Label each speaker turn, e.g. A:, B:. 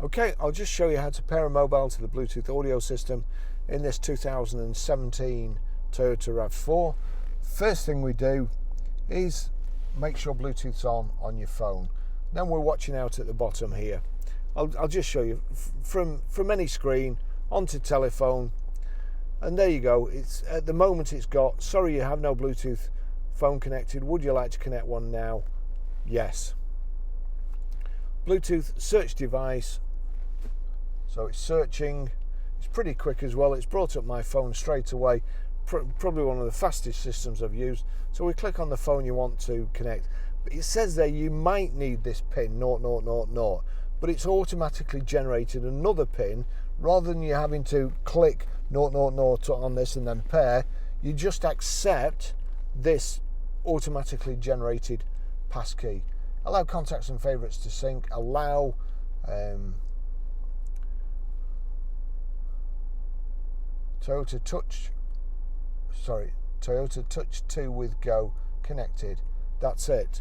A: Okay, I'll just show you how to pair a mobile to the Bluetooth audio system in this 2017 Toyota RAV4. First thing we do is make sure Bluetooth's on your phone. Then we're watching out at the bottom here. I'll just show you from any screen onto telephone, and there you go. It's at the moment it's got, sorry you have no Bluetooth phone connected, would you like to connect one now? Yes. Bluetooth search device, so it's searching. It's pretty quick as well. It's brought up my phone straight away. Probably one of the fastest systems I've used. So we click on the phone you want to connect, but it says there you might need this pin 0000, but it's automatically generated another pin. Rather than you having to click 0000 on this and then pair, you just accept this automatically generated passkey. Allow contacts and favorites to sync. Allow Toyota Touch 2 with Go connected. That's it.